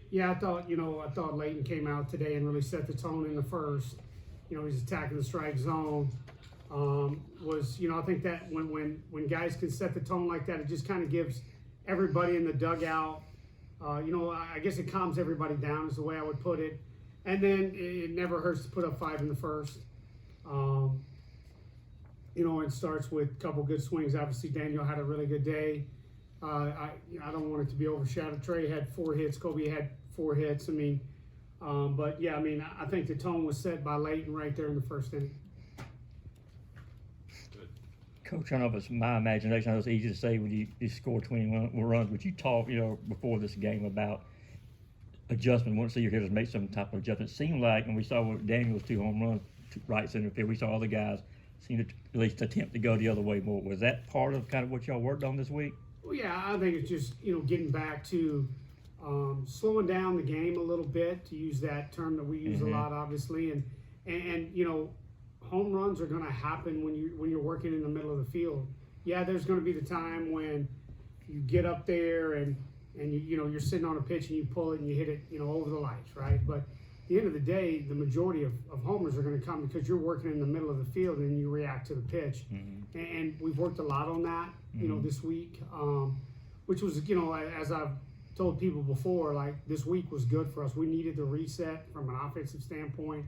Yeah, I thought Leighton came out today and really set the tone in the first. He's attacking the strike zone. I think that when guys can set the tone like that, it just kind of gives everybody in the dugout, I guess it calms everybody down is the way I would put it. And then it never hurts to put up 5 in the first. It starts with a couple good swings. Obviously, Daniel had a really good day. I don't want it to be overshadowed. Trey had 4 hits. Kobe had 4 hits. I think the tone was set by Leighton right there in the first inning. Coach, I don't know if it's my imagination. I know it's easy to say when you score 21 runs, but you talked, before this game about adjustment. Once you're here to make some type of adjustment. It seemed like, and we saw with Daniel's 2 home runs, right center field, we saw other guys seem to at least attempt to go the other way more. Was that part of kind of what y'all worked on this week? Well, yeah, I think it's just, getting back to slowing down the game a little bit, to use that term that we use a lot, obviously, and home runs are going to happen when you're working in the middle of the field. Yeah, there's going to be the time when you get up there and you're sitting on a pitch and you pull it and you hit it over the lights, right? But at the end of the day, the majority of homers are going to come because you're working in the middle of the field and you react to the pitch. And we've worked a lot on that, this week, which was, as I've told people before, like this week was good for us. We needed the reset from an offensive standpoint.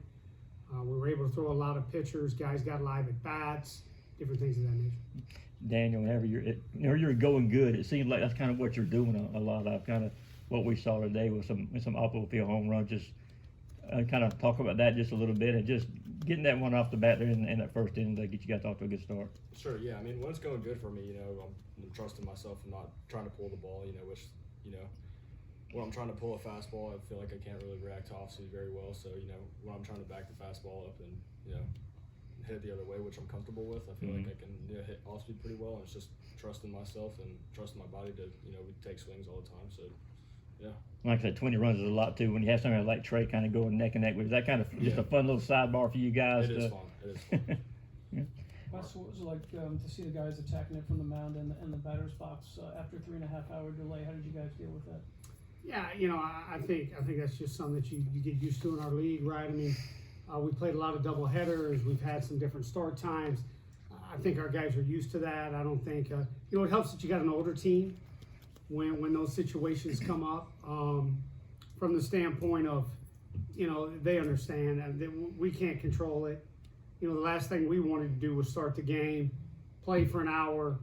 We were able to throw a lot of pitchers. Guys got live at bats, different things of that nature. Daniel, whenever you're going good, it seems like that's kind of what you're doing a lot of. Kind of what we saw today with some off-field home runs. Just kind of talk about that just a little bit and just getting that one off the bat there in that first inning to get you guys off to a good start. Sure, yeah. I mean, when it's going good for me, I'm trusting myself and not trying to pull the ball, which, when I'm trying to pull a fastball, I feel like I can't really react to off-speed very well. So, when I'm trying to back the fastball up and, hit it the other way, which I'm comfortable with, I feel like I can hit off-speed pretty well. And it's just trusting myself and trusting my body to, we take swings all the time. So, yeah. Like I said, 20 runs is a lot, too. When you have somebody like Trey kind of going neck and neck, was that kind of just a fun little sidebar for you guys? It is fun. It is fun. Yeah. Wes, what was it like to see the guys attacking it from the mound and the batter's box after a 3.5-hour delay? How did you guys deal with that? Yeah, I think that's just something that you get used to in our league, right? I mean, we played a lot of double headers. We've had some different start times. I think our guys are used to that. I don't think it helps that you got an older team when those situations come up. From the standpoint of, they understand that we can't control it. The last thing we wanted to do was start the game, play for an hour.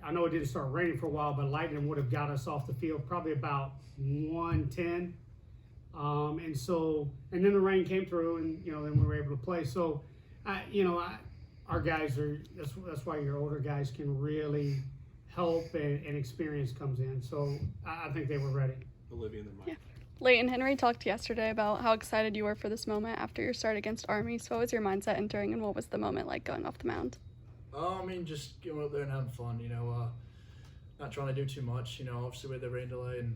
I know it didn't start raining for a while, but lightning would have got us off the field probably about 1:10. And then the rain came through, and then we were able to play. So, our guys are. That's why your older guys can really help, and experience comes in. So I think they were ready. Olivia in the mic. Yeah. Leighton, Henry talked yesterday about how excited you were for this moment after your start against Army. So what was your mindset entering, and what was the moment like going off the mound? Just going up there and having fun, not trying to do too much, obviously with the rain delay, and,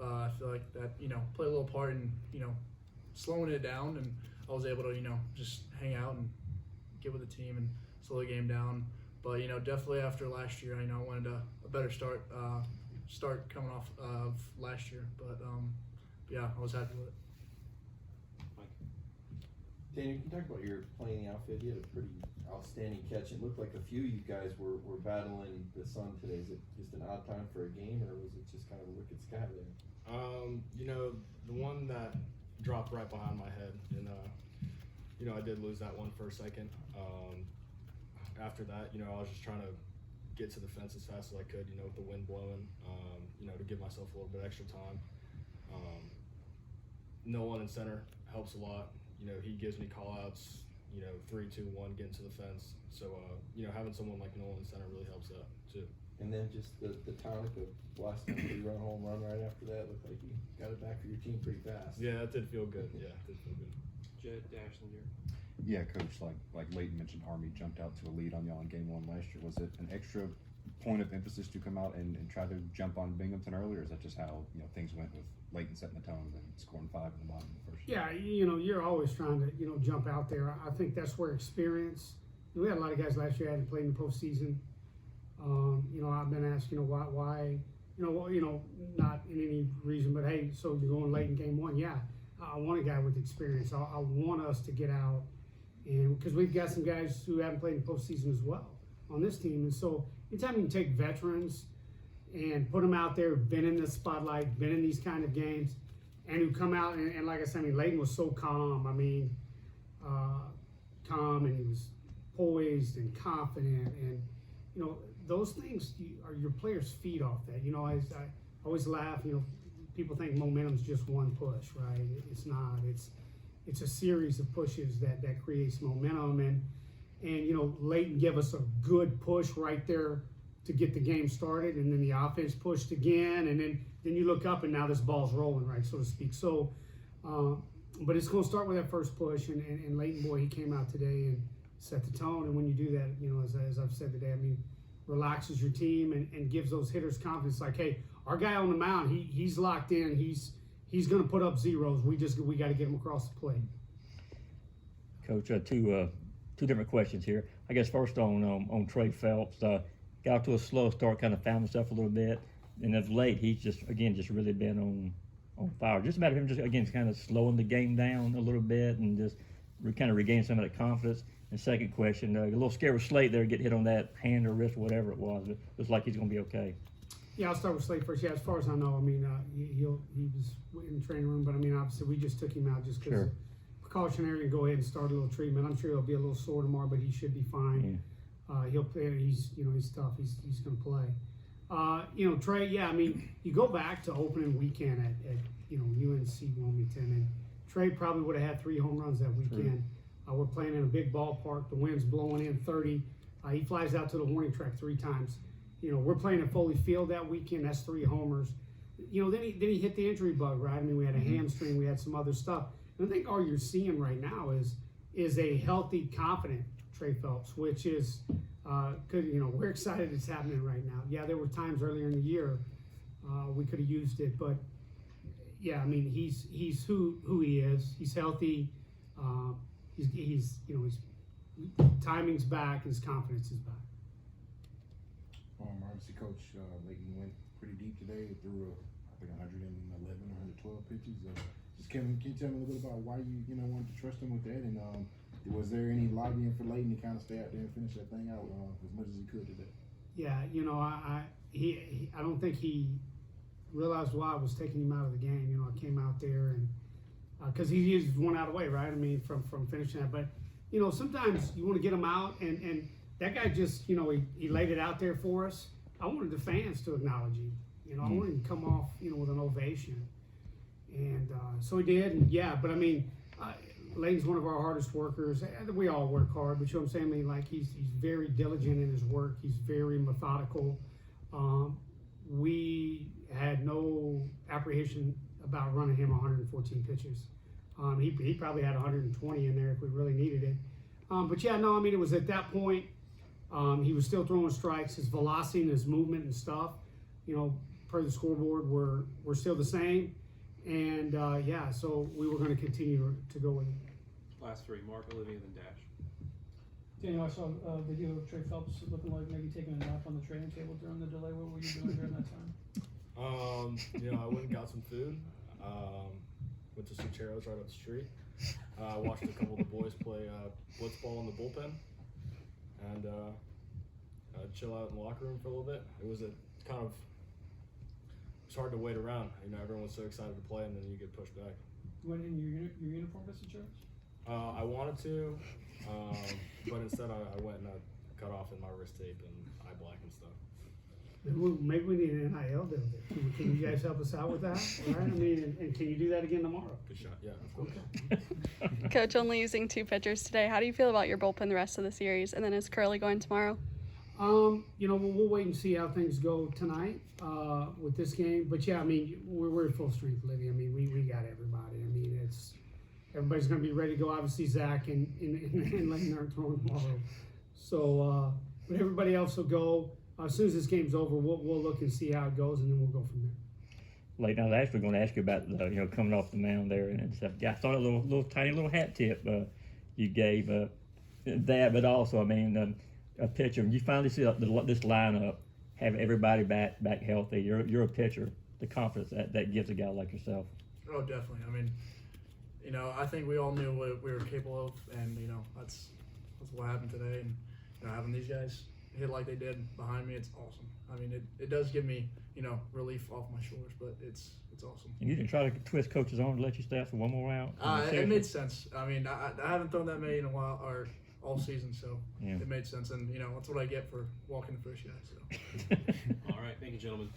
I feel like that, played a little part in, slowing it down, and I was able to, just hang out and get with the team and slow the game down. But, definitely after last year, I wanted a better start coming off of last year, but yeah, I was happy with it. Daniel, you can talk about your playing the outfield. You had a pretty outstanding catch. It looked like a few of you guys were battling the sun today. Is it just an odd time for a game, or was it just kind of a wicked sky there? The one that dropped right behind my head, and I did lose that one for a second. After that, I was just trying to get to the fence as fast as I could, with the wind blowing, to give myself a little bit extra time. No one in center helps a lot. He gives me call-outs, 3, 2, 1, getting to the fence. So, having someone like Nolan in center really helps that, too. And then just the tonic of blasting a 3-run home run right after that looked like you got it back for your team pretty fast. Yeah, that did feel good. Yeah, it did feel good. Jed Ashland here. Yeah, Coach, like Leighton mentioned, Army jumped out to a lead on y'all in Game 1 last year. Was it an extra point of emphasis to come out and try to jump on Binghamton early, or is that just how things went with Leighton setting the tone and then scoring 5 in the bottom of the first? Yeah, you're always trying to jump out there. I think that's where experience. We had a lot of guys last year that hadn't played in the postseason. I've been asked, why not in any reason, but hey, so you're going Leighton game one? Yeah, I want a guy with experience. I want us to get out, and because we've got some guys who haven't played in postseason as well on this team, and so anytime you can take veterans and put them out there, been in the spotlight, been in these kind of games, and who come out and like I said, Leighton was so calm. Calm, and he was poised and confident, and those things your players feed off that. I always laugh. People think momentum's just one push, right? It's not. It's a series of pushes that creates momentum, and Leighton gave us a good push right there to get the game started, and then the offense pushed again, and then you look up and now this ball's rolling, right, so to speak. So, but it's going to start with that first push, and Leighton, boy, he came out today and set the tone. And when you do that, as I've said today, relaxes your team and gives those hitters confidence. Like, hey, our guy on the mound, he's locked in. He's going to put up zeros. We got to get him across the plate. Coach, two different questions here. I guess first on Trey Phelps, got off to a slow start, kind of found himself a little bit, and of late he's just really been on fire. Just about him kind of slowing the game down a little bit and just kind of regaining some of that confidence. And second question, a little scared with Slate there, get hit on that hand or wrist or whatever it was. But it looks like he's going to be okay. Yeah, I'll start with Slate first. Yeah, as far as I know, he was in the training room, but obviously we just took him out just because precautionary and go ahead and start a little treatment. I'm sure he'll be a little sore tomorrow, but he should be fine. Yeah. He'll play. He's tough. He's going to play. Trey. Yeah, you go back to opening weekend at UNC Wilmington, and Trey probably would have had 3 home runs that weekend. We're playing in a big ballpark. The wind's blowing in 30. He flies out to the warning track 3 times. We're playing at Foley Field that weekend. That's 3 homers. Then he hit the injury bug, right? We had a hamstring. We had some other stuff. And I think all you're seeing right now is a healthy, confident Trey Phelps, which is good. We're excited it's happening right now. Yeah, there were times earlier in the year we could have used it, but yeah, he's who he is. He's healthy. He's timing's back. His confidence is back. Obviously, Coach Leighton went pretty deep today through I think 111, 112 pitches. Can you tell me a little bit about why you wanted to trust him with that? And was there any lobbying for Leighton to kind of stay out there and finish that thing out as much as he could today? Yeah, I don't think he realized why I was taking him out of the game. I came out there and because he is 1 out away, right? From finishing that. But sometimes you want to get him out, and that guy just he laid it out there for us. I wanted the fans to acknowledge him. I wanted him to come off with an ovation, and so he did. And yeah, but Leighton's one of our hardest workers. We all work hard, but what I'm saying? He's very diligent in his work. He's very methodical. We had no apprehension about running him 114 pitches. He probably had 120 in there if we really needed it. But yeah, no, it was at that point, he was still throwing strikes. His velocity and his movement and stuff, per the scoreboard, were still the same. And yeah, so we were going to continue to go with it. Last 3, Mark, Olivia, then Dash. Daniel, I saw a video of Trey Phelps looking like maybe taking a nap on the training table during the delay. What were you doing during that time? I went and got some food. Went to Suchero's right up the street. Watched a couple of the boys play blitzball in the bullpen, and chill out in the locker room for a little bit. It was it's hard to wait around. Everyone was so excited to play, and then you get pushed back. You went in your uniform to Suchero's? I wanted to, but instead I went and I cut off in my wrist tape and eye black and stuff. Maybe we need an NIL deal there. Can you guys help us out with that? Right? And can you do that again tomorrow? Good shot, yeah, of course. Okay. Coach, only using 2 pitchers today. How do you feel about your bullpen the rest of the series? And then is Curley going tomorrow? We'll wait and see how things go tonight with this game. But yeah, we're at full strength, Olivia. We got everybody. Everybody's going to be ready to go. Obviously, Zach and Leighton aren't throwing tomorrow. So, but everybody else will go. As soon as this game's over, we'll look and see how it goes, and then we'll go from there. Leighton, I was actually going to ask you about coming off the mound there and stuff. Yeah, I thought a little tiny little hat tip you gave that, but also a pitcher. You finally see this lineup have everybody back healthy. You're a pitcher. The confidence that gives a guy like yourself. Oh, definitely. I mean, you know, I think we all knew what we were capable of, and you know, that's what happened today. And you know, having these guys hit like they did behind me, it's awesome. I mean, it does give me, you know, relief off my shoulders, but it's awesome. And you didn't try to twist coach's arm to let you stay out for one more out. It made sense. I mean, I haven't thrown that many in a while or all season, so Yeah. it made sense. And you know, that's what I get for walking the first guy. So. All right, thank you, gentlemen.